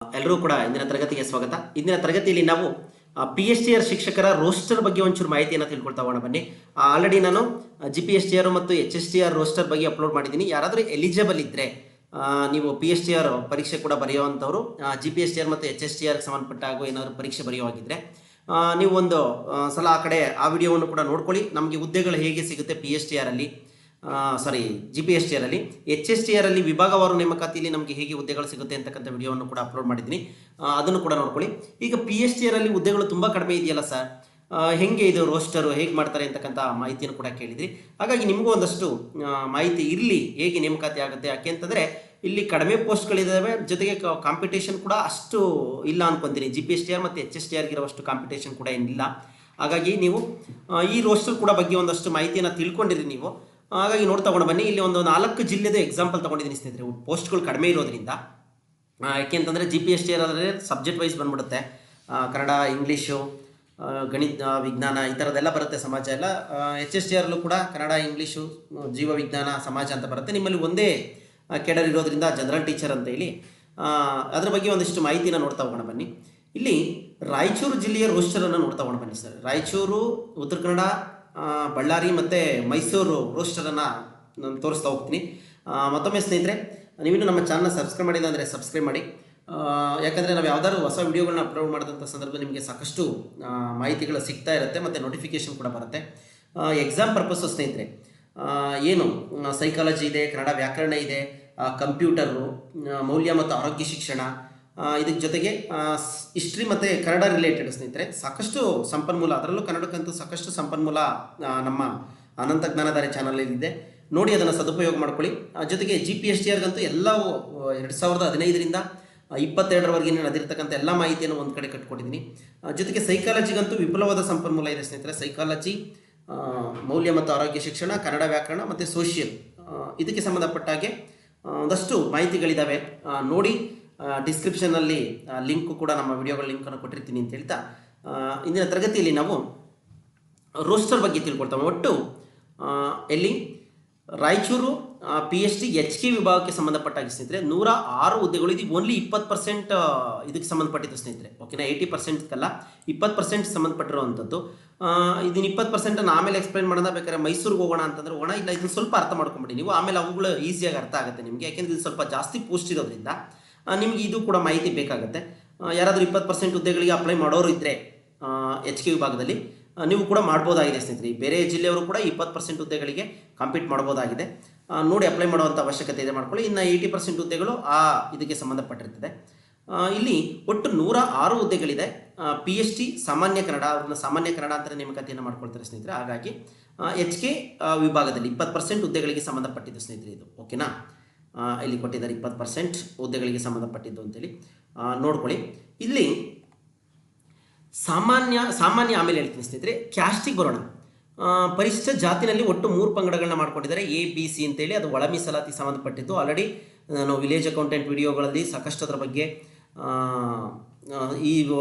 ಎಲ್ಲರೂ ಕೂಡ ಇಂದಿನ ತರಗತಿಗೆ ಸ್ವಾಗತ. ಇಂದಿನ ತರಗತಿಯಲ್ಲಿ ನಾವು PSTR ಶಿಕ್ಷಕರ ರೋಸ್ಟರ್ ಬಗ್ಗೆ ಒಂಚೂರು ಮಾಹಿತಿಯನ್ನು ತಿಳ್ಕೊಳ್ತಾ ಹೋಗೋಣ ಬನ್ನಿ. ಆಲ್ರೆಡಿ ನಾನು GPSTR ಮತ್ತು HSTR ರೋಸ್ಟರ್ ಬಗ್ಗೆ ಅಪ್ಲೋಡ್ ಮಾಡಿದ್ದೀನಿ. ಯಾರಾದರೂ ಎಲಿಜಿಬಲ್ ಇದ್ದರೆ ನೀವು PSTR ಪರೀಕ್ಷೆ ಕೂಡ ಬರೆಯುವಂಥವ್ರು, GPSTR ಮತ್ತು HSTRಗೆ ಸಂಬಂಧಪಟ್ಟ ಹಾಗೂ ಏನಾದರೂ ಪರೀಕ್ಷೆ ಬರೆಯುವಾಗಿದ್ದರೆ ನೀವು ಒಂದು ಸಲ ಆ ಕಡೆ ಆ ವಿಡಿಯೋವನ್ನು ಕೂಡ ನೋಡ್ಕೊಳ್ಳಿ. ನಮಗೆ ಹುದ್ದೆಗಳು ಹೇಗೆ ಸಿಗುತ್ತೆ PSTR ಅಲ್ಲಿ, GPSTR ಅಲ್ಲಿ, HSTR ಅಲ್ಲಿ ವಿಭಾಗವಾರು ನೇಮಕಾತಿಯಲ್ಲಿ ನಮಗೆ ಹೇಗೆ ಹುದ್ದೆಗಳು ಸಿಗುತ್ತೆ ಅಂತಕ್ಕಂಥ ವಿಡಿಯೋವನ್ನು ಕೂಡ ಅಪ್ಲೋಡ್ ಮಾಡಿದ್ದೀನಿ. ಅದನ್ನು ಕೂಡ ನೋಡ್ಕೊಳ್ಳಿ. ಈಗ PSTR ಅಲ್ಲಿ ಹುದ್ದೆಗಳು ತುಂಬ ಕಡಿಮೆ ಇದೆಯಲ್ಲ ಸರ್, ಹೆಂಗೆ ಇದು ರೋಸ್ಟರು ಹೇಗೆ ಮಾಡ್ತಾರೆ ಅಂತಕ್ಕಂಥ ಮಾಹಿತಿಯನ್ನು ಕೂಡ ಕೇಳಿದ್ರಿ. ಹಾಗಾಗಿ ನಿಮಗೂ ಒಂದಷ್ಟು ಮಾಹಿತಿ ಇರಲಿ ಹೇಗೆ ನೇಮಕಾತಿ ಆಗುತ್ತೆ. ಯಾಕೆ ಅಂತಂದರೆ ಇಲ್ಲಿ ಕಡಿಮೆ ಪೋಸ್ಟ್ಗಳಿದ್ದಾವೆ, ಜೊತೆಗೆ ಕಾಂಪಿಟೇಷನ್ ಕೂಡ ಅಷ್ಟು ಇಲ್ಲ ಅನ್ಕೊತೀನಿ. GPSTR ಮತ್ತು HSTRಗೆ ಇರುವಷ್ಟು ಕಾಂಪಿಟೇಷನ್ ಕೂಡ ಏನಿಲ್ಲ. ಹಾಗಾಗಿ ನೀವು ಈ ರೋಸ್ಟರ್ ಕೂಡ ಬಗ್ಗೆ ಒಂದಷ್ಟು ಮಾಹಿತಿಯನ್ನು ತಿಳ್ಕೊಂಡಿರಿ ನೀವು. ಹಾಗಾಗಿ ತಗೊಂಡು ಬನ್ನಿ. ಇಲ್ಲಿ ಒಂದು 4 ಜಿಲ್ಲೆದು ಎಕ್ಸಾಂಪಲ್ ತೊಗೊಂಡಿದ್ದೀನಿ ಸ್ನೇಹಿತರೆ, ಪೋಸ್ಟ್ಗಳು ಕಡಿಮೆ ಇರೋದ್ರಿಂದ. ಯಾಕೆಂತಂದರೆ GPSTR ಆದರೆ ಸಬ್ಜೆಕ್ಟ್ ವೈಸ್ ಬಂದ್ಬಿಡುತ್ತೆ, ಕನ್ನಡ, ಇಂಗ್ಲೀಷು, ಗಣಿತ, ವಿಜ್ಞಾನ ಈ ಥರದ್ದೆಲ್ಲ ಬರುತ್ತೆ, ಸಮಾಜ ಎಲ್ಲ. HSTRಲ್ಲೂ ಕೂಡ ಕನ್ನಡ, ಇಂಗ್ಲೀಷು, ಜೀವ ವಿಜ್ಞಾನ, ಸಮಾಜ ಅಂತ ಬರುತ್ತೆ. ನಿಮ್ಮಲ್ಲಿ ಒಂದೇ ಕೆಡರ್ ಇರೋದ್ರಿಂದ ಜನರಲ್ ಟೀಚರ್ ಅಂತ ಹೇಳಿ ಅದ್ರ ಬಗ್ಗೆ ಒಂದಿಷ್ಟು ಮಾಹಿತಿನ ನೋಡ್ತಾ ಹೋಗೋಣ ಬನ್ನಿ. ಇಲ್ಲಿ ರಾಯಚೂರು ಜಿಲ್ಲೆಯ ರೋಸ್ಟರನ್ನು ನೋಡ್ತಾ ಹೋಗೋಣ ಬನ್ನಿ ಸರ್. ರಾಯಚೂರು, ಉತ್ತರ ಕನ್ನಡ, ಬಳ್ಳಾರಿ ಮತ್ತು ಮೈಸೂರು ರೋಸ್ಟರನ್ನು ನಾನು ತೋರಿಸ್ತಾ ಹೋಗ್ತೀನಿ. ಮತ್ತೊಮ್ಮೆ ಸ್ನೇಹಿತರೆ, ನೀವಿನ್ನೂ ನಮ್ಮ ಚಾನಲ್ನ ಸಬ್ಸ್ಕ್ರೈಬ್ ಮಾಡಿಲ್ಲ ಅಂದರೆ ಸಬ್ಸ್ಕ್ರೈಬ್ ಮಾಡಿ. ಯಾಕಂದರೆ ನಾವು ಯಾವ್ದಾದ್ರು ಹೊಸ ವಿಡಿಯೋಗಳನ್ನ ಅಪ್ಲೋಡ್ ಮಾಡಿದಂಥ ಸಂದರ್ಭ ನಿಮಗೆ ಸಾಕಷ್ಟು ಮಾಹಿತಿಗಳು ಸಿಗ್ತಾ ಇರುತ್ತೆ ಮತ್ತು ನೋಟಿಫಿಕೇಷನ್ ಕೂಡ ಬರುತ್ತೆ. ಎಕ್ಸಾಮ್ ಪರ್ಪಸ್ಸು ಸ್ನೇಹಿತರೆ ಏನು ಸೈಕಾಲಜಿ ಇದೆ, ಕನ್ನಡ ವ್ಯಾಕರಣ ಇದೆ, ಕಂಪ್ಯೂಟರು, ಮೌಲ್ಯ ಮತ್ತು ಆರೋಗ್ಯ ಶಿಕ್ಷಣ, ಇದಕ್ಕೆ ಜೊತೆಗೆ ಹಿಸ್ಟ್ರಿ ಮತ್ತು ಕನ್ನಡ ರಿಲೇಟೆಡ್ ಸ್ನೇಹಿತರೆ ಸಾಕಷ್ಟು ಸಂಪನ್ಮೂಲ, ಅದರಲ್ಲೂ ಕನ್ನಡಕ್ಕಂತೂ ಸಾಕಷ್ಟು ಸಂಪನ್ಮೂಲ ನಮ್ಮ ಅನಂತ ಜ್ಞಾನಧಾರೆ ಚಾನಲಲ್ಲಿದೆ. ನೋಡಿ, ಅದನ್ನು ಸದುಪಯೋಗ ಮಾಡ್ಕೊಳ್ಳಿ. ಜೊತೆಗೆ GPSTRಗಂತೂ ಎಲ್ಲವೂ 2015ರಿಂದ 22ರವರೆಗೆ ನಡೆದಿರ್ತಕ್ಕಂಥ ಎಲ್ಲ ಮಾಹಿತಿಯನ್ನು ಒಂದು ಕಡೆ ಕಟ್ಕೊಟ್ಟಿದ್ದೀನಿ. ಜೊತೆಗೆ ಸೈಕಾಲಜಿಗಂತೂ ವಿಪುಲವಾದ ಸಂಪನ್ಮೂಲ ಇದೆ ಸ್ನೇಹಿತರೆ. ಸೈಕಾಲಜಿ, ಮೌಲ್ಯ ಮತ್ತು ಆರೋಗ್ಯ ಶಿಕ್ಷಣ, ಕನ್ನಡ ವ್ಯಾಕರಣ ಮತ್ತು ಸೋಷಿಯಲ್, ಇದಕ್ಕೆ ಸಂಬಂಧಪಟ್ಟ ಹಾಗೆ ಒಂದಷ್ಟು ಮಾಹಿತಿಗಳಿದ್ದಾವೆ. ನೋಡಿ, ಡಿಸ್ಕ್ರಿಪ್ಷನಲ್ಲಿ ಲಿಂಕು ಕೂಡ ನಮ್ಮ ವಿಡಿಯೋಗಳ ಲಿಂಕನ್ನು ಕೊಟ್ಟಿರ್ತೀನಿ ಅಂತ ಹೇಳ್ತಾ ಇಂದಿನ ತರಗತಿಯಲ್ಲಿ ನಾವು ರೋಸ್ಟರ್ ಬಗ್ಗೆ ತಿಳ್ಕೊಳ್ತೇವೆ. ಒಟ್ಟು ಎಲ್ಲಿ ರಾಯಚೂರು PST HK ವಿಭಾಗಕ್ಕೆ ಸಂಬಂಧಪಟ್ಟಾಗಿ ಸ್ನೇಹಿತರೆ 106 ಹುದ್ದೆಗಳು. ಇದು ಓನ್ಲಿ 20% ಇದಕ್ಕೆ ಸಂಬಂಧಪಟ್ಟಿದ್ದು ಸ್ನೇಹಿತರೆ, ಓಕೆನಾ. 80%ಕ್ಕಲ್ಲ, 20% ಸಂಬಂಧಪಟ್ಟಿರುವಂಥದ್ದು. ಇದನ್ನು 20% ಆಮೇಲೆ ಎಕ್ಸ್ಪ್ಲೈನ್ ಮಾಡೋಣ. ಬೇಕಾದ್ರೆ ಮೈಸೂರಿಗೆ ಹೋಗೋಣ ಅಂತಂದ್ರೆ ಹೋಗೋಣ, ಇಲ್ಲ ಇದನ್ನು ಸ್ವಲ್ಪ ಅರ್ಥ ಮಾಡ್ಕೊಂಬಿಡಿ ನೀವು, ಆಮೇಲೆ ಅವುಗಳು ಈಸಿಯಾಗಿ ಅರ್ಥ ಆಗುತ್ತೆ ನಿಮಗೆ. ಯಾಕೆಂದರೆ ಇದು ಸ್ವಲ್ಪ ಜಾಸ್ತಿ ಪೋಸ್ಟ್ ಇರೋದ್ರಿಂದ ನಿಮಗೆ ಇದು ಕೂಡ ಮಾಹಿತಿ ಬೇಕಾಗುತ್ತೆ. ಯಾರಾದರೂ 20% ಹುದ್ದೆಗಳಿಗೆ ಅಪ್ಲೈ ಮಾಡೋರು ಇದ್ದರೆ HK ವಿಭಾಗದಲ್ಲಿ ನೀವು ಕೂಡ ಮಾಡ್ಬೋದಾಗಿದೆ ಸ್ನೇಹಿತರೆ. ಬೇರೆ ಜಿಲ್ಲೆಯವರು ಕೂಡ 20% ಹುದ್ದೆಗಳಿಗೆ ಕಾಂಪೀಟ್ ಮಾಡ್ಬೋದಾಗಿದೆ. ನೋಡಿ, ಅಪ್ಲೈ ಮಾಡುವಂಥ ಅವಶ್ಯಕತೆ ಇದೆ, ಮಾಡ್ಕೊಳ್ಳಿ. ಇನ್ನು 80% ಹುದ್ದೆಗಳು ಇದಕ್ಕೆ ಸಂಬಂಧಪಟ್ಟಿರ್ತದೆ. ಇಲ್ಲಿ ಒಟ್ಟು 106 ಹುದ್ದೆಗಳಿದೆ. PST ಸಾಮಾನ್ಯ ಕನ್ನಡ, ಅವ್ರನ್ನ ಸಾಮಾನ್ಯ ಕನ್ನಡ ಅಂತ ನೇಮಕಾತಿಯನ್ನು ಮಾಡ್ಕೊಳ್ತಾರೆ ಸ್ನೇಹಿತರೆ. ಹಾಗಾಗಿ HK ವಿಭಾಗದಲ್ಲಿ 20% ಹುದ್ದೆಗಳಿಗೆ ಸಂಬಂಧಪಟ್ಟಿದ್ದು ಸ್ನೇಹಿತರೆ ಇದು, ಓಕೆನಾ. ಇಲ್ಲಿ ಕೊಟ್ಟಿದ್ದಾರೆ 20% ಹುದ್ದೆಗಳಿಗೆ ಸಂಬಂಧಪಟ್ಟಿದ್ದು ಅಂತೇಳಿ ನೋಡ್ಕೊಳ್ಳಿ. ಇಲ್ಲಿ ಸಾಮಾನ್ಯ ಆಮೇಲೆ ಹೇಳ್ತೀನಿ ಸ್ನೇಹಿತರೆ. ಕ್ಯಾಸ್ಟಿಗೆ ಬರೋಣ. ಪರಿಶಿಷ್ಟ ಜಾತಿನಲ್ಲಿ ಒಟ್ಟು 3 ಪಂಗಡಗಳನ್ನ ಮಾಡ್ಕೊಂಡಿದ್ದಾರೆ, A, B, C ಅಂತೇಳಿ. ಅದು ಒಳ ಮೀಸಲಾತಿ ಸಂಬಂಧಪಟ್ಟಿದ್ದು. ಆಲ್ರೆಡಿ ನಾನು ವಿಲೇಜ್ ಅಕೌಂಟೆಂಟ್ ವಿಡಿಯೋಗಳಲ್ಲಿ ಸಾಕಷ್ಟು ಅದರ ಬಗ್ಗೆ ಈ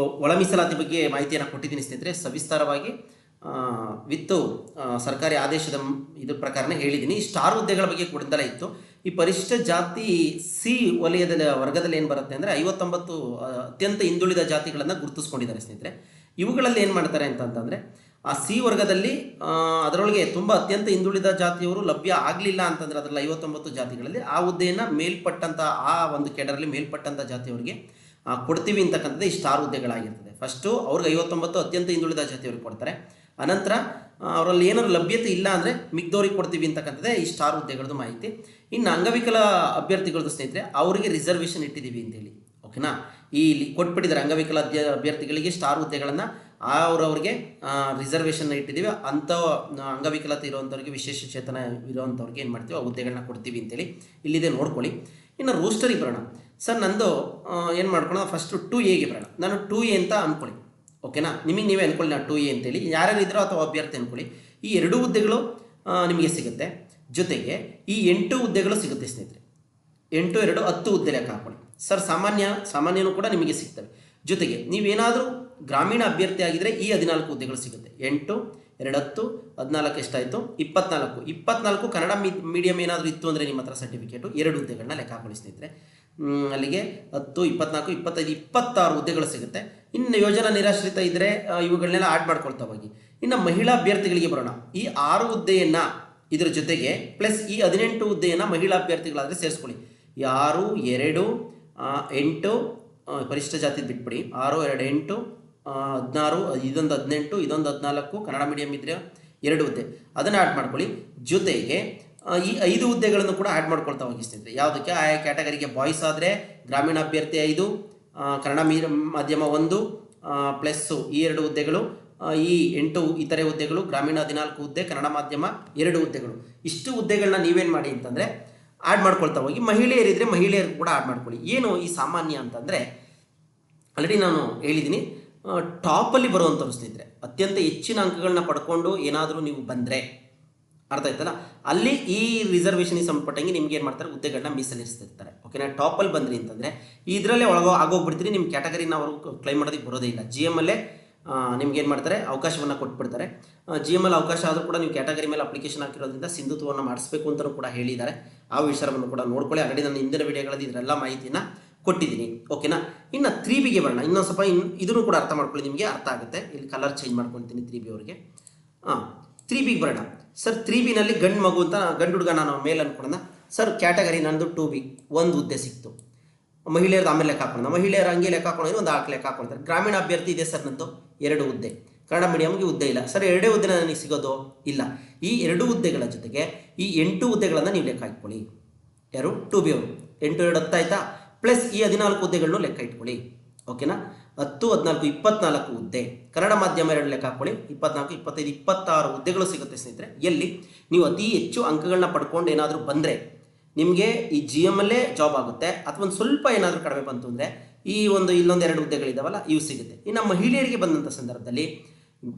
ಒಳ ಮೀಸಲಾತಿ ಬಗ್ಗೆ ಮಾಹಿತಿಯನ್ನು ಕೊಟ್ಟಿದ್ದೀನಿ ಸ್ನೇಹಿತರೆ, ಸವಿಸ್ತಾರವಾಗಿ ವಿತ್ತು ಸರ್ಕಾರಿ ಆದೇಶದ ಇದ್ರ ಪ್ರಕಾರನೇ ಹೇಳಿದ್ದೀನಿ. ಈ ಸ್ಟಾರ್ ಹುದ್ದೆಗಳ ಬಗ್ಗೆ ಕೊಡ್ದಲೇ ಇತ್ತು. ಈ ಪರಿಶಿಷ್ಟ ಜಾತಿ C ವಲಯದ ವರ್ಗದಲ್ಲಿ ಏನು ಬರುತ್ತೆ ಅಂದರೆ 59 ಅತ್ಯಂತ ಹಿಂದುಳಿದ ಜಾತಿಗಳನ್ನು ಗುರುತಿಸ್ಕೊಂಡಿದ್ದಾರೆ ಸ್ನೇಹಿತರೆ. ಇವುಗಳಲ್ಲಿ ಏನು ಮಾಡ್ತಾರೆ ಅಂತಂದರೆ ಆ C ವರ್ಗದಲ್ಲಿ ಅದರೊಳಗೆ ತುಂಬ ಅತ್ಯಂತ ಹಿಂದುಳಿದ ಜಾತಿಯವರು ಲಭ್ಯ ಆಗಲಿಲ್ಲ ಅಂತಂದರೆ ಅದರಲ್ಲಿ 59 ಜಾತಿಗಳಲ್ಲಿ ಆ ಹುದ್ದೆಯನ್ನು ಮೇಲ್ಪಟ್ಟಂಥ ಆ ಒಂದು ಕೆಡರಲ್ಲಿ ಮೇಲ್ಪಟ್ಟಂಥ ಜಾತಿಯವರಿಗೆ ಕೊಡ್ತೀವಿ ಅಂತಕ್ಕಂಥದ್ದು ಈ ಸ್ಟಾರ್ ಹುದ್ದೆಗಳಾಗಿರ್ತದೆ. ಫಸ್ಟು ಅವ್ರಿಗೆ 59 ಅತ್ಯಂತ ಹಿಂದುಳಿದ ಜಾತಿಯವ್ರಿಗೆ ಕೊಡ್ತಾರೆ. ಅನಂತರ ಅವರಲ್ಲಿ ಏನಾದ್ರು ಲಭ್ಯತೆ ಇಲ್ಲ ಅಂದರೆ ಮಿಗ್ದವ್ರಿಗೆ ಕೊಡ್ತೀವಿ ಅಂತಕ್ಕಂಥದ್ದೇ ಈ ಸ್ಟಾರ್ ಹುದ್ದೆಗಳದ್ದು ಮಾಹಿತಿ. ಇನ್ನು ಅಂಗವಿಕಲ ಅಭ್ಯರ್ಥಿಗಳದ್ದು ಸ್ನೇಹಿತರೆ ಅವರಿಗೆ ರಿಸರ್ವೇಷನ್ ಇಟ್ಟಿದ್ದೀವಿ ಅಂತೇಳಿ, ಓಕೆನಾ. ಇಲ್ಲಿ ಕೊಟ್ಬಿಟ್ಟಿದ್ದಾರೆ ಅಂಗವಿಕಲ ಅಭ್ಯರ್ಥಿಗಳಿಗೆ ಸ್ಟಾರ್ ಹುದ್ದೆಗಳನ್ನು ಅವ್ರವ್ರಿಗೆ ರಿಸರ್ವೇಷನ್ನ ಇಟ್ಟಿದ್ದೀವಿ. ಅಂಥ ಅಂಗವಿಕಲತೆ ಇರುವಂಥವ್ರಿಗೆ, ವಿಶೇಷ ಚೇತನ ಇರುವಂಥವ್ರಿಗೆ ಏನು ಮಾಡ್ತೀವಿ, ಆ ಹುದ್ದೆಗಳನ್ನ ಕೊಡ್ತೀವಿ ಅಂತೇಳಿ ಇಲ್ಲಿದೆ, ನೋಡ್ಕೊಳ್ಳಿ. ಇನ್ನು ರೋಸ್ಟರಿಗೆ ಬರೋಣ ಸರ್. ನಂದು ಏನು ಮಾಡ್ಕೊಳ್ಳೋಣ, ಫಸ್ಟು 2Aಗೆ ಬರೋಣ. ನಾನು 2A ಅಂತ ಅಂದ್ಕೊಳ್ಳಿ, ಓಕೆನಾ. ನಿಮಗೆ ನೀವೇ ಅಂದ್ಕೊಳ್ಳಿ, ನಾನು 2A ಅಂತೇಳಿ. ಯಾರ್ಯಾರು ಇದ್ರೋ ಅಥವಾ ಅಭ್ಯರ್ಥಿ ಅಂದ್ಕೊಳ್ಳಿ. ಈ 2 ಹುದ್ದೆಗಳು ನಿಮಗೆ ಸಿಗುತ್ತೆ. ಜೊತೆಗೆ ಈ 8 ಹುದ್ದೆಗಳು ಸಿಗುತ್ತೆ ಸ್ನೇಹಿತರೆ. 8, 2, 10 ಹುದ್ದೆ ಲೆಕ್ಕ ಹಾಕೊಳ್ಳಿ ಸರ್. ಸಾಮಾನ್ಯನೂ ಕೂಡ ನಿಮಗೆ ಸಿಗ್ತವೆ. ಜೊತೆಗೆ ನೀವೇನಾದರೂ ಗ್ರಾಮೀಣ ಅಭ್ಯರ್ಥಿ ಆಗಿದ್ದರೆ ಈ 14 ಹುದ್ದೆಗಳು ಸಿಗುತ್ತೆ. 8, 2, 10, 14 ಎಷ್ಟಾಯಿತು, 24 ಕನ್ನಡ ಮೀಡಿಯಮ್ ಏನಾದರೂ ಇತ್ತು ಅಂದರೆ ನಿಮ್ಮ ಹತ್ರ ಸರ್ಟಿಫಿಕೇಟು 2 ಹುದ್ದೆಗಳನ್ನ ಲೆಕ್ಕ ಹಾಕೊಳ್ಳಿ ಸ್ನೇಹಿತರೆ. ಅಲ್ಲಿಗೆ 10, 24, 25, 26 ಹುದ್ದೆಗಳು ಸಿಗುತ್ತೆ. ಇನ್ನು ಯೋಜನಾ ನಿರಾಶ್ರಿತ ಇದ್ದರೆ ಇವುಗಳನ್ನೆಲ್ಲ ಆಡ್ ಮಾಡ್ಕೊಳ್ತಾ ಹೋಗಿ. ಇನ್ನು ಮಹಿಳಾ ಅಭ್ಯರ್ಥಿಗಳಿಗೆ ಬರೋಣ. ಈ 6 ಹುದ್ದೆಯನ್ನು ಇದ್ರ ಜೊತೆಗೆ ಪ್ಲಸ್ ಈ 18 ಹುದ್ದೆಯನ್ನು ಮಹಿಳಾ ಅಭ್ಯರ್ಥಿಗಳಾದರೆ ಸೇರಿಸ್ಕೊಳ್ಳಿ. 6, 2, 8 ಪರಿಶಿಷ್ಟ ಜಾತಿ ಬಿಟ್ಬಿಡಿ. 6, 2, 8, 16, ಇದೊಂದು 18, ಇದೊಂದು 14, ಕನ್ನಡ ಮೀಡಿಯಂ ಇದ್ದರೆ 2 ಹುದ್ದೆ ಅದನ್ನು ಆ್ಯಡ್ ಮಾಡ್ಕೊಳ್ಳಿ. ಜೊತೆಗೆ ಈ 5 ಹುದ್ದೆಗಳನ್ನು ಕೂಡ ಆ್ಯಡ್ ಮಾಡ್ಕೊಳ್ತಾ ಹೋಗಿ ಸ್ನೇಹಿತರೆ. ಯಾವುದಕ್ಕೆ? ಆಯಾ ಕ್ಯಾಟಗರಿಗೆ ಬಾಯ್ಸ್ ಆದರೆ ಗ್ರಾಮೀಣ ಅಭ್ಯರ್ಥಿ 5, ಕನ್ನಡ ಮಾಧ್ಯಮ 1 ಪ್ಲಸ್ಸು ಈ 2 ಹುದ್ದೆಗಳು, ಈ 8 ಇತರೆ ಹುದ್ದೆಗಳು, ಗ್ರಾಮೀಣ 14 ಹುದ್ದೆ, ಕನ್ನಡ ಮಾಧ್ಯಮ 2 ಹುದ್ದೆಗಳು. ಇಷ್ಟು ಹುದ್ದೆಗಳನ್ನ ನೀವೇನು ಮಾಡಿ ಅಂತಂದರೆ ಆ್ಯಡ್ ಮಾಡ್ಕೊಳ್ತಾ ಹೋಗಿ. ಮಹಿಳೆಯರಿದ್ದರೆ ಮಹಿಳೆಯರು ಕೂಡ ಆ್ಯಡ್ ಮಾಡ್ಕೊಳ್ಳಿ. ಏನು ಈ ಸಾಮಾನ್ಯ ಅಂತಂದರೆ ಆಲ್ರೆಡಿ ನಾನು ಹೇಳಿದ್ದೀನಿ, ಟಾಪಲ್ಲಿ ಬರುವಂಥವ್ರು ಸ್ನೇಹಿತರೆ, ಅತ್ಯಂತ ಹೆಚ್ಚಿನ ಅಂಕಗಳನ್ನ ಪಡ್ಕೊಂಡು ಏನಾದರೂ ನೀವು ಬಂದರೆ, ಅರ್ಥ ಆಯ್ತಲ್ಲ, ಅಲ್ಲಿ ಈ ರಿಸರ್ವೇಷನ್ಗೆ ಸಂಬಂಧಪಟ್ಟಂಗೆ ನಿಮ್ಗೆ ಏನು ಮಾಡ್ತಾರೆ, ಹುದ್ದೆಗಳನ್ನ ಮೀಸಲಿರಿಸ್ತಿರ್ತಾರೆ. ಓಕೆನಾ? ಟಾಪಲ್ಲಿ ಬಂದ್ರಿ ಅಂತಂದರೆ ಇದರಲ್ಲೇ ಆಗೋಗ್ಬಿಡ್ತೀರಿ. ನಿಮ್ಮ ಕ್ಯಾಟಗರಿನ ಅವರು ಕ್ಲೈಮ್ ಮಾಡೋದಕ್ಕೆ ಬರೋದೇ ಇಲ್ಲ. GMಲ್ಲೇ ನಿಮ್ಗೆ ಏನು ಮಾಡ್ತಾರೆ, ಅವಕಾಶವನ್ನು ಕೊಟ್ಬಿಡ್ತಾರೆ. GML ಅವಕಾಶ ಆದರೂ ಕೂಡ ನೀವು ಕ್ಯಾಟಗರಿ ಮೇಲೆ ಅಪ್ಲಿಕೇಶನ್ ಹಾಕಿರೋದ್ರಿಂದ ಸಿಂಧುತ್ವವನ್ನು ಮಾಡಿಸ್ಬೇಕು ಅಂತಲೂ ಕೂಡ ಹೇಳಿದ್ದಾರೆ. ಆ ವಿಷಯವನ್ನು ಕೂಡ ನೋಡ್ಕೊಳ್ಳಿ. ಆಲ್ರೆಡಿ ನಾನು ಹಿಂದಿನ ವಿಡಿಯೋಗಳಲ್ಲಿ ಇದರೆಲ್ಲ ಮಾಹಿತಿನ ಕೊಟ್ಟಿದ್ದೀನಿ. ಓಕೆನಾ? ಇನ್ನು 3Bಗೆ ಬರೋಣ. ಇನ್ನೊಂದು ಸ್ವಲ್ಪ ಇದನ್ನು ಕೂಡ ಅರ್ಥ ಮಾಡ್ಕೊಳ್ಳಿ, ನಿಮಗೆ ಅರ್ಥ ಆಗುತ್ತೆ. ಇಲ್ಲಿ ಕಲರ್ ಚೇಂಜ್ ಮಾಡ್ಕೊಳ್ತೀನಿ 3B ಅವರಿಗೆ. 3Bಗೆ ಬರೋಣ. ಸರ್ 3Bನಲ್ಲಿ ಗಂಡು ಮಗು ಅಂತ ಗಂಡು ಹುಡುಗ ನಾನು ಮೇಲ್ ಅನ್ಕೊಳ್ಳೋಣ. ಸರ್ ಕ್ಯಾಟಗರಿ ನಂದು 2B, 1 ಹುದ್ದೆ ಸಿಕ್ತು. ಮಹಿಳೆಯರದ್ದು ಆಮೇಲೆ ಲೆಕ್ಕ ಹಾಕೋಣ. ಮಹಿಳೆಯರ ಹಂಗೆ ಲೆಕ್ಕ ಹಾಕೊಂಡು ಒಂದು 4 ಲೆಕ್ಕ ಹಾಕೊಳ್ತಾರೆ. ಗ್ರಾಮೀಣ ಅಭ್ಯರ್ಥಿ ಇದೆ ಸರ್ ನಂದು 2 ಹುದ್ದೆ, ಕನ್ನಡ ಮೀಡಿಯಮ್ಗೆ ಹುದ್ದೆ ಇಲ್ಲ. ಸರ್ 2 ಹುದ್ದೆ ನನಗೆ ಸಿಗೋದು ಇಲ್ಲ. ಈ 2 ಹುದ್ದೆಗಳ ಜೊತೆಗೆ ಈ 8 ಹುದ್ದೆಗಳನ್ನು ನೀವು ಲೆಕ್ಕ ಇಟ್ಕೊಳ್ಳಿ. ಯಾರು? 2B ಅವರು. 8, 2, 10 ಆಯಿತಾ? ಪ್ಲಸ್ ಈ 14 ಹುದ್ದೆಗಳನ್ನು ಲೆಕ್ಕ ಇಟ್ಕೊಳ್ಳಿ. ಓಕೆನಾ? 10, 14, 24 ಹುದ್ದೆ. ಕನ್ನಡ ಮಾಧ್ಯಮ 2 ಲೆಕ್ಕ ಹಾಕೊಳ್ಳಿ. 24, 25, 26 ಹುದ್ದೆಗಳು ಸಿಗುತ್ತೆ ಸ್ನೇಹಿತರೆ. ಎಲ್ಲಿ ನೀವು ಅತಿ ಹೆಚ್ಚು ಅಂಕಗಳನ್ನ ಪಡ್ಕೊಂಡು ಏನಾದರೂ ಬಂದರೆ ನಿಮಗೆ ಈ GMಲ್ಲೇ ಜಾಬ್ ಆಗುತ್ತೆ. ಅಥವಾ ಒಂದು ಸ್ವಲ್ಪ ಏನಾದರೂ ಕಡಿಮೆ ಬಂತು ಅಂದರೆ ಈ ಇಲ್ಲೊಂದು 2 ಹುದ್ದೆಗಳಿದ್ದಾವಲ್ಲ, ಇವು ಸಿಗುತ್ತೆ. ಇನ್ನು ಮಹಿಳೆಯರಿಗೆ ಬಂದಂಥ ಸಂದರ್ಭದಲ್ಲಿ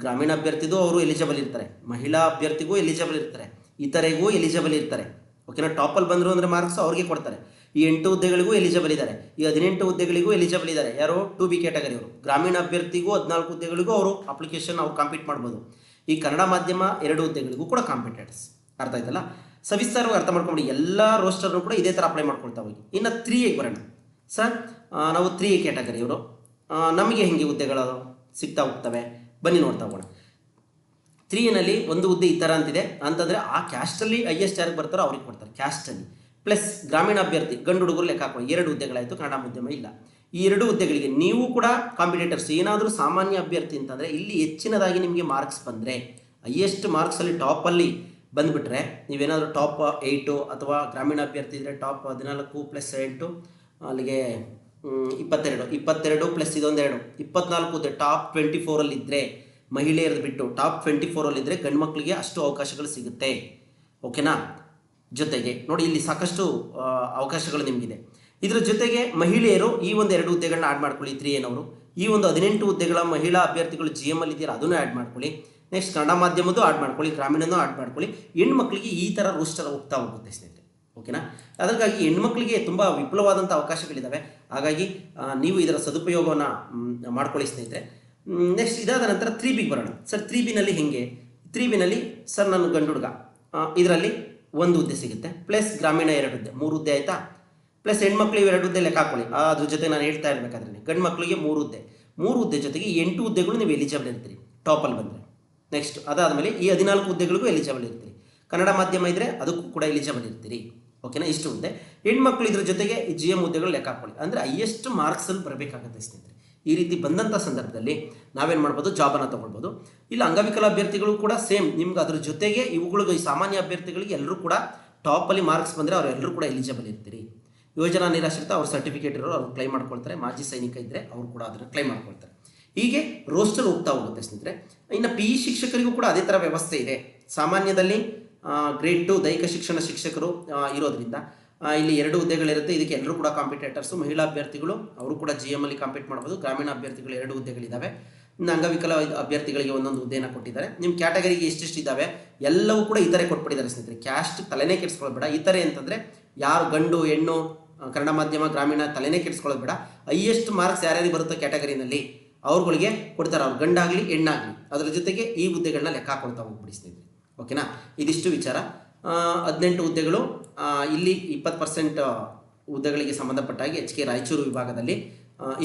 ಗ್ರಾಮೀಣ ಅಭ್ಯರ್ಥಿಗೂ ಅವರು ಎಲಿಜಿಬಲ್ ಇರ್ತಾರೆ, ಮಹಿಳಾ ಅಭ್ಯರ್ಥಿಗೂ ಎಲಿಜಿಬಲ್ ಇರ್ತಾರೆ, ಇತರೆಗೂ ಎಲಿಜಿಬಲ್ ಇರ್ತಾರೆ. ಓಕೆನಾ? ಟಾಪಲ್ಲಿ ಬಂದರು ಅಂದರೆ ಮಾರ್ಕ್ಸ್ ಅವ್ರಿಗೆ ಕೊಡ್ತಾರೆ. ಈ 8 ಹುದ್ದೆಗಳಿಗೂ ಎಲಿಜಿಬಲ್ ಇದ್ದಾರೆ. ಈ 18 ಹುದ್ದೆಗಳಿಗೂ ಎಲಿಜಿಬಲ್ ಇದ್ದಾರೆ. ಯಾರು? 2B ಕ್ಯಾಟಗರಿ ಅವರು. ಗ್ರಾಮೀಣ ಅಭ್ಯರ್ಥಿಗೂ 14 ಹುದ್ದೆಗಳಿಗೂ ಅವರು ಅಪ್ಲಿಕೇಶನ್ ಅವ್ರು ಕಾಂಪೀಟ್ ಮಾಡ್ಬೋದು. ಈ ಕನ್ನಡ ಮಾಧ್ಯಮ 2 ಹುದ್ದೆಗಳಿಗೂ ಕೂಡ ಕಾಂಪಿಟೇಟರ್ಸ್. ಅರ್ಥ ಆಯ್ತಲ್ಲ? ಸವಿಸ್ತಾರವಾಗಿ ಅರ್ಥ ಮಾಡ್ಕೊಂಡು ಎಲ್ಲ ರೋಸ್ಟರ್ನು ಕೂಡ ಇದೇ ಥರ ಅಪ್ಲೈ ಮಾಡ್ಕೊಳ್ತಾ ಹೋಗಿ. ಇನ್ನು 3Aಗೆ ಬರೋಣ. ಸರ್ ನಾವು 3A ಕ್ಯಾಟಗರಿ ಅವರು, ನಮಗೆ ಹೆಂಗೆ ಹುದ್ದೆಗಳು ಸಿಗ್ತಾ ಹೋಗ್ತವೆ, ಬನ್ನಿ ನೋಡ್ತಾ ಹೋಗೋಣ. 3Aನಲ್ಲಿ 1 ಹುದ್ದೆ ಈ ಥರ ಅಂತಿದೆ ಅಂತಂದರೆ ಆ ಕ್ಯಾಸ್ಟಲ್ಲಿ ಹೈಯೆಸ್ಟ್ ಯಾರಿಗೆ ಬರ್ತಾರೋ ಅವ್ರಿಗೆ ಕೊಡ್ತಾರೆ, ಕ್ಯಾಸ್ಟಲ್ಲಿ. ಪ್ಲಸ್ ಗ್ರಾಮೀಣ ಅಭ್ಯರ್ಥಿ ಗಂಡು ಹುಡುಗರು ಲೆಕ್ಕ ಹಾಕೊಳ್ಳಿ. 2 ಹುದ್ದೆಗಳಾಯಿತು, ಕನ್ನಡ ಮಾಧ್ಯಮ ಇಲ್ಲ. ಈ 2 ಹುದ್ದೆಗಳಿಗೆ ನೀವು ಕೂಡ ಕಾಂಪಿಟೇಟರ್ಸ್. ಏನಾದರೂ ಸಾಮಾನ್ಯ ಅಭ್ಯರ್ಥಿ ಅಂತಂದರೆ ಇಲ್ಲಿ ಹೆಚ್ಚಿನದಾಗಿ ನಿಮಗೆ ಮಾರ್ಕ್ಸ್ ಬಂದರೆ, ಹೈಯೆಸ್ಟ್ ಮಾರ್ಕ್ಸಲ್ಲಿ ಟಾಪಲ್ಲಿ ಬಂದುಬಿಟ್ರೆ, ನೀವೇನಾದರೂ ಟಾಪ್ 8 ಅಥವಾ ಗ್ರಾಮೀಣ ಅಭ್ಯರ್ಥಿ ಇದ್ದರೆ ಟಾಪ್ 14 ಪ್ಲಸ್ 8 ಅಲ್ಲಿಗೆ 22 ಪ್ಲಸ್ ಇದೊಂದು 2, 24 ಹುದ್ದೆ ಟಾಪ್ 24 ಇದ್ದರೆ, ಮಹಿಳೆಯರದ್ದು ಬಿಟ್ಟು ಟಾಪ್ 24 ಇದ್ದರೆ ಗಂಡು ಮಕ್ಕಳಿಗೆ ಅಷ್ಟು ಅವಕಾಶಗಳು ಸಿಗುತ್ತೆ. ಓಕೆನಾ? ಜೊತೆಗೆ ನೋಡಿ ಇಲ್ಲಿ ಸಾಕಷ್ಟು ಅವಕಾಶಗಳು ನಿಮಗಿದೆ. ಇದರ ಜೊತೆಗೆ ಮಹಿಳೆಯರು ಈ 2 ಹುದ್ದೆಗಳನ್ನ ಆ್ಯಡ್ ಮಾಡ್ಕೊಳ್ಳಿ. 3Aನವರು ಈ 18 ಹುದ್ದೆಗಳ ಮಹಿಳಾ ಅಭ್ಯರ್ಥಿಗಳು GML ಇದೆಯಲ್ಲ ಅದನ್ನು ಆ್ಯಡ್ ಮಾಡ್ಕೊಳ್ಳಿ. ನೆಕ್ಸ್ಟ್ ಕನ್ನಡ ಮಾಧ್ಯಮದ್ದು ಆ್ಯಡ್ ಮಾಡ್ಕೊಳ್ಳಿ, ಗ್ರಾಮೀಣನೂ ಆ್ಯಡ್ ಮಾಡ್ಕೊಳ್ಳಿ. ಹೆಣ್ಮಕ್ಳಿಗೆ ಈ ಥರ ರೋಸ್ಟರ್ ಹೋಗ್ತಾ ಹೋಗುತ್ತೆ ಸ್ನೇಹಿತರೆ. ಓಕೆನಾ? ಅದಕ್ಕಾಗಿ ಹೆಣ್ಮಕ್ಳಿಗೆ ತುಂಬ ವಿಪುಲವಾದಂಥ ಅವಕಾಶಗಳಿದ್ದಾವೆ. ಹಾಗಾಗಿ ನೀವು ಇದರ ಸದುಪಯೋಗವನ್ನು ಮಾಡ್ಕೊಳ್ಳಿ ಸ್ನೇಹಿತರೆ. ನೆಕ್ಸ್ಟ್ ಇದಾದ ನಂತರ 3Bಗೆ ಬರೋಣ. ಸರ್ 3Bನಲ್ಲಿ ಹೆಂಗೆ? 3Bನಲ್ಲಿ ಸರ್ ನಾನು ಗಂಡು ಹುಡುಗ, ಇದರಲ್ಲಿ 1 ಹುದ್ದೆ ಸಿಗುತ್ತೆ. ಪ್ಲಸ್ ಗ್ರಾಮೀಣ 2 ಹುದ್ದೆ, 3 ಹುದ್ದೆ ಆಯಿತಾ? ಪ್ಲಸ್ ಹೆಣ್ಮಕ್ಳಿಗೆ 2 ಹುದ್ದೆ ಲೆಕ್ಕ ಹಾಕೊಳ್ಳಿ. ಅದ್ರ ಜೊತೆ ನಾನು ಹೇಳ್ತಾ ಇರಬೇಕಾದ್ರೆ ಗಂಡು ಮಕ್ಕಳಿಗೆ 3 ಹುದ್ದೆ, 3 ಹುದ್ದೆ ಜೊತೆಗೆ 8 ಹುದ್ದೆಗಳು ನೀವು ಎಲಿಜಿಬಲ್ ಇರ್ತೀರಿ ಟಾಪಲ್ಲಿ ಬಂದರೆ. ನೆಕ್ಸ್ಟ್ ಅದಾದಮೇಲೆ ಈ 14 ಹುದ್ದೆಗಳಿಗೂ ಎಲಿಜಿಬಲ್ ಇರ್ತೀರಿ. ಕನ್ನಡ ಮಾಧ್ಯಮ ಇದ್ದರೆ ಅದಕ್ಕೂ ಕೂಡ ಎಲಿಜಿಬಲ್ ಇರ್ತೀರಿ. ಓಕೆನಾ? ಇಷ್ಟು ಹುದ್ದೆ. ಹೆಣ್ಮಕ್ಳು ಇದ್ರ ಜೊತೆಗೆ ಈ GM ಹುದ್ದೆಗಳು ಲೆಕ್ಕ ಹಾಕೊಳ್ಳಿ. ಅಂದರೆ ಹೈಯೆಸ್ಟ್ ಮಾರ್ಕ್ಸಲ್ಲಿ ಬರಬೇಕಾಗುತ್ತೆ ಸ್ನೇಹಿತರೆ. ಈ ರೀತಿ ಬಂದಂಥ ಸಂದರ್ಭದಲ್ಲಿ ನಾವೇನು ಮಾಡ್ಬೋದು, ಜಾಬನ್ನು ತೊಗೊಳ್ಬೋದು. ಇಲ್ಲ ಅಂಗವಿಕಲ ಅಭ್ಯರ್ಥಿಗಳು ಕೂಡ ಸೇಮ್ ನಿಮ್ಗೆ ಅದ್ರ ಜೊತೆಗೆ ಇವುಗಳಿಗೆ ಈ ಸಾಮಾನ್ಯ ಅಭ್ಯರ್ಥಿಗಳಿಗೆ ಎಲ್ಲರೂ ಕೂಡ ಟಾಪಲ್ಲಿ ಮಾರ್ಕ್ಸ್ ಬಂದರೆ ಅವರೆಲ್ಲರೂ ಕೂಡ ಎಲಿಜಿಬಲ್ ಇರ್ತೀರಿ. ಯೋಜನಾ ನಿರಾಶ್ರಿತ ಅವ್ರ ಸರ್ಟಿಫಿಕೇಟ್ ಇರೋರು ಅವ್ರು ಕ್ಲೈಮ್ ಮಾಡ್ಕೊಳ್ತಾರೆ. ಮಾಜಿ ಸೈನಿಕ ಇದ್ದರೆ ಅವರು ಕೂಡ ಅದನ್ನು ಕ್ಲೈಮ್ ಮಾಡ್ಕೊಳ್ತಾರೆ. ಹೀಗೆ ರೋಸ್ಟರ್ ಹೋಗ್ತಾ ಹೋಗುತ್ತೆ ಸ್ನೇಹಿತರೆ. ಇನ್ನು PE ಶಿಕ್ಷಕರಿಗೂ ಕೂಡ ಅದೇ ಥರ ವ್ಯವಸ್ಥೆ ಇದೆ. ಸಾಮಾನ್ಯದಲ್ಲಿ ಗ್ರೇಡ್ 2 ದೈಹಿಕ ಶಿಕ್ಷಣ ಶಿಕ್ಷಕರು ಇರೋದ್ರಿಂದ ಇಲ್ಲಿ 2 ಹುದ್ದೆಗಳಿರುತ್ತೆ. ಇದಕ್ಕೆ ಎಲ್ಲರೂ ಕೂಡ ಕಾಂಪಿಟೇಟರ್ಸು. ಮಹಿಳಾ ಅಭ್ಯರ್ಥಿಗಳು ಅವರು ಕೂಡ GMಲ್ಲಿ ಕಾಂಪೀಟ್ ಮಾಡ್ಬೋದು. ಗ್ರಾಮೀಣ ಅಭ್ಯರ್ಥಿಗಳು 2 ಹುದ್ದೆಗಳಿದ್ದಾವೆ. ಇನ್ನು ಅಂಗವಿಕಲ ಅಭ್ಯರ್ಥಿಗಳಿಗೆ 1 ಹುದ್ದೆಯನ್ನು ಕೊಟ್ಟಿದ್ದಾರೆ. ನಿಮ್ಮ ಕ್ಯಾಟಗರಿಗೆ ಎಷ್ಟೆಷ್ಟು ಇದ್ದಾವೆ ಎಲ್ಲವೂ ಕೂಡ ಇತರೆ ಕೊಟ್ಬಿಟ್ಟಿದ್ದಾರೆ ಸ್ನೇಹಿತರೆ. ಕ್ಯಾಸ್ಟ್ ತಲೆನೇ ಕೆಡಿಸ್ಕೊಳ್ಬೇಡ. ಇತರೆ ಅಂತಂದರೆ ಯಾರು ಗಂಡು ಹೆಣ್ಣು ಕನ್ನಡ ಮಾಧ್ಯಮ ಗ್ರಾಮೀಣ ತಲೆನೇ ಕೆಡಿಸ್ಕೊಳ್ಳೋದು ಬೇಡ. ಹೈಯೆಸ್ಟ್ ಮಾರ್ಕ್ಸ್ ಯಾರ್ಯಾರಿಗೆ ಬರುತ್ತೋ ಕ್ಯಾಟಗರಿನಲ್ಲಿ ಅವ್ರುಗಳಿಗೆ ಕೊಡ್ತಾರೆ. ಅವ್ರು ಗಂಡಾಗಲಿ ಹೆಣ್ಣಾಗಲಿ. ಅದರ ಜೊತೆಗೆ ಈ ಹುದ್ದೆಗಳನ್ನ ಲೆಕ್ಕ ಹಾಕೊಳ್ತಾ ಹೋಗ್ಬಿಡಿ ಸ್ನೇಹಿತರೆ. ಓಕೆನಾ? ಇದಿಷ್ಟು ವಿಚಾರ. 18 ಹುದ್ದೆಗಳು ಇಲ್ಲಿ 20% ಹುದ್ದೆಗಳಿಗೆ ಸಂಬಂಧಪಟ್ಟಾಗಿ HK ರಾಯಚೂರು ವಿಭಾಗದಲ್ಲಿ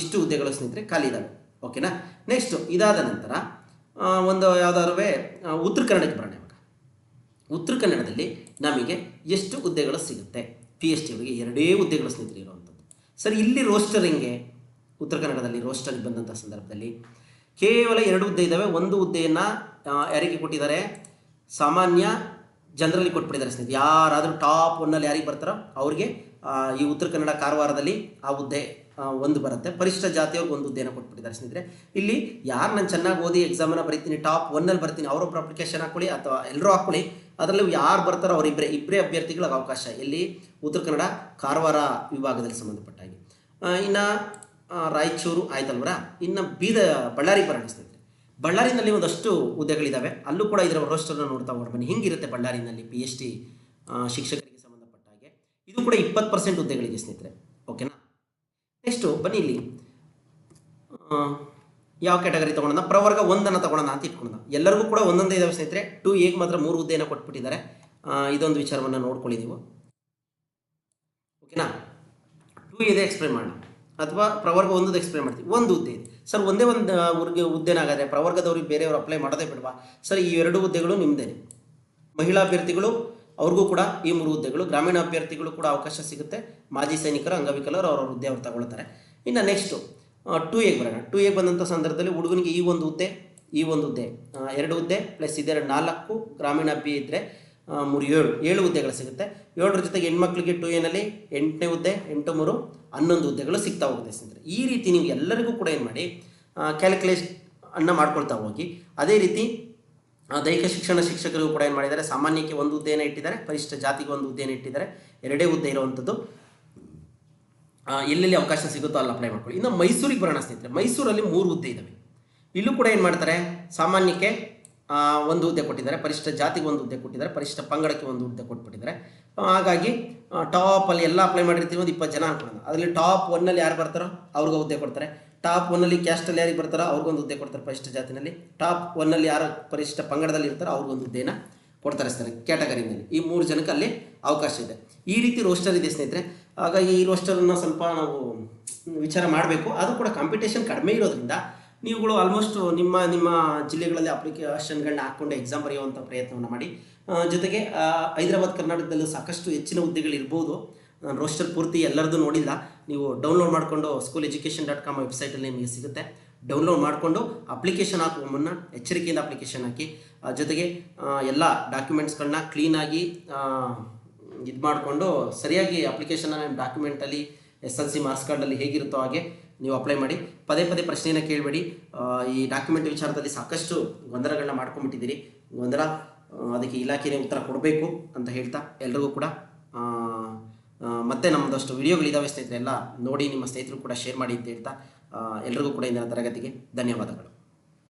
ಇಷ್ಟು ಹುದ್ದೆಗಳು ಸ್ನೇಹಿತರೆ ಖಾಲಿ ಇದ್ದಾವೆ. ಓಕೆನಾ. ನೆಕ್ಸ್ಟು ಇದಾದ ನಂತರ ಒಂದು ಯಾವುದಾದ್ರೂ ಉತ್ತರ ಕನ್ನಡಕ್ಕೆ ಬರೋಣ. ಇವಾಗ ಉತ್ತರ ಕನ್ನಡದಲ್ಲಿ ನಮಗೆ ಎಷ್ಟು ಹುದ್ದೆಗಳು ಸಿಗುತ್ತೆ? PST ಅವರಿಗೆ 2 ಹುದ್ದೆಗಳು ಸ್ನೇಹಿತರೆ ಇರುವಂಥದ್ದು. ಸರಿ, ಇಲ್ಲಿ ರೋಸ್ಟರ್ ಹೆಂಗೆ? ಉತ್ತರ ಕನ್ನಡದಲ್ಲಿ ರೋಸ್ಟರ್ಗೆ ಬಂದಂಥ ಸಂದರ್ಭದಲ್ಲಿ ಕೇವಲ 2 ಹುದ್ದೆ ಇದ್ದಾವೆ. ಒಂದು ಹುದ್ದೆಯನ್ನು ಯಾರಿಗೆ ಕೊಟ್ಟಿದ್ದಾರೆ? ಸಾಮಾನ್ಯ ಜನರಲ್ಲಿ ಕೊಟ್ಬಿಟ್ಟಿದ್ದಾರೆ ಸ್ನೇಹಿತರೆ. ಯಾರಾದರೂ ಟಾಪ್ 1ನಲ್ಲಿ ಯಾರಿಗೆ ಬರ್ತಾರೋ ಅವ್ರಿಗೆ ಈ ಉತ್ತರ ಕನ್ನಡ ಕಾರವಾರದಲ್ಲಿ ಆ ಹುದ್ದೆ ಒಂದು ಬರುತ್ತೆ. ಪರಿಶಿಷ್ಟ ಜಾತಿಯವ್ರಿಗೆ ಒಂದು ಹುದ್ದೆಯನ್ನು ಕೊಟ್ಬಿಟ್ಟಿದ್ದಾರೆ ಸ್ನೇಹಿತರೆ. ಇಲ್ಲಿ ಯಾರು ನಾನು ಚೆನ್ನಾಗಿ ಓದಿ ಎಕ್ಸಾಮನ್ನು ಬರೀತೀನಿ, ಟಾಪ್ 1ನಲ್ಲಿ ಬರ್ತೀನಿ, ಅವರೊಬ್ಬರು ಅಪ್ಲಿಕೇಶನ್ ಹಾಕೊಳ್ಳಿ ಅಥವಾ ಎಲ್ಲರೂ ಹಾಕೊಳ್ಳಿ, ಅದರಲ್ಲಿ ಯಾರು ಬರ್ತಾರೋ ಅವರಿಬ್ಬರೇ ಅಭ್ಯರ್ಥಿಗಳಿಗೆ ಅವಕಾಶ ಇಲ್ಲಿ ಉತ್ತರ ಕನ್ನಡ ಕಾರವಾರ ವಿಭಾಗದಲ್ಲಿ ಸಂಬಂಧಪಟ್ಟಾಗಿ. ಇನ್ನು ರಾಯಚೂರು ಆಯ್ತಲ್ವರ. ಇನ್ನು ಬಳ್ಳಾರಿ ಬರೋಣ ಸ್ನೇಹಿತರೆ. ಬಳ್ಳಾರಿನಲ್ಲಿ ಒಂದಷ್ಟು ಹುದ್ದೆಗಳಿದ್ದಾವೆ. ಅಲ್ಲೂ ಕೂಡ ಇದರ ರೋಸ್ಟರ್ನ ನೋಡ್ತಾ ಹೋಗೋಣ ಬನ್ನಿ. ಹಿಂಗಿರುತ್ತೆ ಬಳ್ಳಾರಿನಲ್ಲಿ PST ಶಿಕ್ಷಕರಿಗೆ ಸಂಬಂಧಪಟ್ಟ ಹಾಗೆ. ಇದು ಕೂಡ 20% ಹುದ್ದೆಗಳಿಗೆ ಸ್ನೇಹಿತರೆ. ಓಕೆನಾ. ನೆಕ್ಸ್ಟು ಬನ್ನಿ, ಇಲ್ಲಿ ಯಾವ ಕ್ಯಾಟಗರಿ ತೊಗೊಳೋಣ? ಪ್ರವರ್ಗ 1 ತೊಗೊಳೋಣ ಅಂತ ಇಟ್ಕೊಳ್ಳೋಣ. ಎಲ್ಲರಿಗೂ ಕೂಡ ಒಂದೊಂದೇ ಇದಾವೆ ಸ್ನೇಹಿತರೆ. 2Aಗೆ ಮಾತ್ರ 3 ಹುದ್ದೆಯನ್ನು ಕೊಟ್ಬಿಟ್ಟಿದ್ದಾರೆ. ಇದೊಂದು ವಿಚಾರವನ್ನು ನೋಡ್ಕೊಳ್ಳಿ ನೀವು. ಓಕೆನಾ. 2A ಎಕ್ಸ್ಪ್ಲೇನ್ ಮಾಡೋಣ ಅಥವಾ ಪ್ರವರ್ಗ 1 ಎಕ್ಸ್ಪ್ಲೇನ್ ಮಾಡ್ತೀವಿ. ಒಂದು ಹುದ್ದೆ ಇದೆ ಸರ್, ಒಂದೇ ಒಂದು ಹುದ್ದೆನಾಗಾದರೆ ಪ್ರವರ್ಗದವ್ರಿಗೆ ಬೇರೆಯವರು ಅಪ್ಲೈ ಮಾಡೋದೇ ಬಿಡವಾ ಸರ್? ಈ 2 ಹುದ್ದೆಗಳು ನಿಮ್ಮದೇ. ಮಹಿಳಾ ಅಭ್ಯರ್ಥಿಗಳು ಅವ್ರಿಗೂ ಕೂಡ ಈ 3 ಹುದ್ದೆಗಳು. ಗ್ರಾಮೀಣ ಅಭ್ಯರ್ಥಿಗಳು ಕೂಡ ಅವಕಾಶ ಸಿಗುತ್ತೆ. ಮಾಜಿ ಸೈನಿಕರು, ಅಂಗವಿಕಲರು ಅವ್ರ ಹುದ್ದೆ ಅವ್ರು ತಗೊಳ್ತಾರೆ. ಇನ್ನು ನೆಕ್ಸ್ಟು 2Aಗೆ ಬರೋಣ. 2Aಗೆ ಬಂದಂಥ ಸಂದರ್ಭದಲ್ಲಿ ಹುಡುಗನಿಗೆ ಈ ಒಂದು ಹುದ್ದೆ, ಈ ಒಂದು ಹುದ್ದೆ, 2 ಹುದ್ದೆ ಪ್ಲಸ್ ಇದೆರಡು 4, ಗ್ರಾಮೀಣ ಅಭ್ಯರ್ಥಿ ಇದ್ದರೆ 3 7 ಹುದ್ದೆಗಳು ಸಿಗುತ್ತೆ. 7ರ ಜೊತೆಗೆ ಹೆಣ್ಮಕ್ಳಿಗೆ 2Aನಲ್ಲಿ 8ನೇ ಹುದ್ದೆ, 8 3 11 ಹುದ್ದೆಗಳು ಸಿಗ್ತಾ ಹೋಗುತ್ತೆ ಸ್ನೇಹಿತರೆ. ಈ ರೀತಿ ನೀವು ಎಲ್ಲರಿಗೂ ಕೂಡ ಏನು ಮಾಡಿ ಕ್ಯಾಲ್ಕುಲೇಷನ್ನ ಮಾಡ್ಕೊಳ್ತಾ ಹೋಗಿ. ಅದೇ ರೀತಿ ದೈಹಿಕ ಶಿಕ್ಷಣ ಶಿಕ್ಷಕರಿಗೂ ಕೂಡ ಏನು ಮಾಡಿದ್ದಾರೆ? ಸಾಮಾನ್ಯಕ್ಕೆ 1 ಹುದ್ದೆಯನ್ನು ಇಟ್ಟಿದ್ದಾರೆ, ಪರಿಶಿಷ್ಟ ಜಾತಿಗೆ 1 ಹುದ್ದೆಯನ್ನು ಇಟ್ಟಿದ್ದಾರೆ. 2 ಹುದ್ದೆ ಇರುವಂಥದ್ದು. ಎಲ್ಲೆಲ್ಲಿ ಅವಕಾಶ ಸಿಗುತ್ತೋ ಅಲ್ಲಿ ಅಪ್ಲೈ ಮಾಡ್ಕೊಳ್ಳಿ. ಇನ್ನು ಮೈಸೂರಿಗೆ ಬರೋಣ ಸ್ನೇಹಿತರೆ. ಮೈಸೂರಲ್ಲಿ 3 ಹುದ್ದೆ ಇದ್ದಾವೆ. ಇಲ್ಲೂ ಕೂಡ ಏನು ಮಾಡ್ತಾರೆ? ಸಾಮಾನ್ಯಕ್ಕೆ 1 ಹುದ್ದೆ ಕೊಟ್ಟಿದ್ದಾರೆ, ಪರಿಶಿಷ್ಟ ಜಾತಿಗೆ 1 ಹುದ್ದೆ ಕೊಟ್ಟಿದ್ದಾರೆ, ಪರಿಶಿಷ್ಟ ಪಂಗಡಕ್ಕೆ 1 ಹುದ್ದೆ ಕೊಟ್ಬಿಟ್ಟಿದ್ದಾರೆ. ಹಾಗಾಗಿ ಟಾಪಲ್ಲಿ ಎಲ್ಲ ಅಪ್ಲೈ ಮಾಡಿರ್ತೀವಿ, ಒಂದು 20 ಜನ ಅನ್ಕೊಳ್ಳೋಣ. ಅದರಲ್ಲಿ ಟಾಪ್ 1ನಲ್ಲಿ ಯಾರು ಬರ್ತಾರೋ ಅವ್ರಿಗೆ ಹುದ್ದೆ ಕೊಡ್ತಾರೆ. ಟಾಪ್ 1ನಲ್ಲಿ ಕ್ಯಾಸ್ಟಲ್ಲಿ ಯಾರಿಗೆ ಬರ್ತಾರೋ ಅವ್ರಿಗೊಂದು ಹುದ್ದೆ ಕೊಡ್ತಾರೆ ಪರಿಶಿಷ್ಟ ಜಾತಿನಲ್ಲಿ. ಟಾಪ್ 1ನಲ್ಲಿ ಯಾರು ಪರಿಶಿಷ್ಟ ಪಂಗಡದಲ್ಲಿ ಇರ್ತಾರೋ ಅವ್ರಿಗೊಂದು ಹುದ್ದೆಯನ್ನು ಕೊಡ್ತಾರೆ ಸ್ನೇಹಿತರೆ ಕ್ಯಾಟಗರಿನಲ್ಲಿ. ಈ 3 ಜನಕ್ಕೆ ಅಲ್ಲಿ ಅವಕಾಶ ಇದೆ. ಈ ರೀತಿ ರೋಸ್ಟರ್ ಇದೆ ಸ್ನೇಹಿತರೆ. ಹಾಗಾಗಿ ಈ ರೋಸ್ಟರನ್ನು ಸ್ವಲ್ಪ ನಾವು ವಿಚಾರ ಮಾಡಬೇಕು. ಅದು ಕೂಡ ಕಾಂಪಿಟೇಷನ್ ಕಡಿಮೆ ಇರೋದ್ರಿಂದ ನೀವುಗಳು ಆಲ್ಮೋಸ್ಟ್ ನಿಮ್ಮ ಜಿಲ್ಲೆಗಳಲ್ಲಿ ಅಪ್ಲಿಕೇಶನ್ಗಳನ್ನ ಹಾಕ್ಕೊಂಡು ಎಕ್ಸಾಮ್ ಬರೆಯುವಂಥ ಪ್ರಯತ್ನವನ್ನು ಮಾಡಿ. ಜೊತೆಗೆ ಹೈದರಾಬಾದ್ ಕರ್ನಾಟಕದಲ್ಲೂ ಸಾಕಷ್ಟು ಹೆಚ್ಚಿನ ಹುದ್ದೆಗಳಿರ್ಬೋದು. ನಾನು ರೋಸ್ಟರ್ ಪೂರ್ತಿ ಎಲ್ಲರದ್ದು ನೋಡಿಲ್ಲ. ನೀವು ಡೌನ್ಲೋಡ್ ಮಾಡಿಕೊಂಡು schooleducation.com ವೆಬ್ಸೈಟಲ್ಲಿ ನಿಮಗೆ ಸಿಗುತ್ತೆ. ಡೌನ್ಲೋಡ್ ಮಾಡಿಕೊಂಡು ಅಪ್ಲಿಕೇಶನ್ ಹಾಕುವ ಮುನ್ನ ಎಚ್ಚರಿಕೆಯಿಂದ ಅಪ್ಲಿಕೇಶನ್ ಹಾಕಿ. ಜೊತೆಗೆ ಎಲ್ಲ ಡಾಕ್ಯುಮೆಂಟ್ಸ್ಗಳನ್ನ ಕ್ಲೀನಾಗಿ ಇದು ಮಾಡಿಕೊಂಡು ಸರಿಯಾಗಿ ಅಪ್ಲಿಕೇಶನ್ನ ನಿಮ್ಮ ಡಾಕ್ಯುಮೆಂಟಲ್ಲಿ SLC ಮಾರ್ಕ್ಸ್ ಕಾರ್ಡಲ್ಲಿ ಹೇಗಿರುತ್ತೋ ಹಾಗೆ ನೀವು ಅಪ್ಲೈ ಮಾಡಿ. ಪದೇ ಪದೇ ಪ್ರಶ್ನೆಯನ್ನು ಕೇಳಬೇಡಿ. ಈ ಡಾಕ್ಯುಮೆಂಟ್ ವಿಚಾರದಲ್ಲಿ ಸಾಕಷ್ಟು ಗೊಂದಲಗಳನ್ನ ಮಾಡ್ಕೊಂಡ್ಬಿಟ್ಟಿದ್ದೀರಿ. ಅದಕ್ಕೆ ಇಲಾಖೆನೇ ಉತ್ತರ ಕೊಡಬೇಕು ಅಂತ ಹೇಳ್ತಾ ಎಲ್ರಿಗೂ ಕೂಡ ಮತ್ತೆ ನಮ್ಮದಷ್ಟು ವಿಡಿಯೋಗಳಿದ್ದಾವೆ ಸ್ನೇಹಿತರೆ, ಎಲ್ಲ ನೋಡಿ ನಿಮ್ಮ ಸ್ನೇಹಿತರು ಕೂಡ ಶೇರ್ ಮಾಡಿ ಅಂತ ಹೇಳ್ತಾ ಎಲ್ರಿಗೂ ಕೂಡ ಇಂದಿನ ತರಗತಿಗೆ ಧನ್ಯವಾದಗಳು.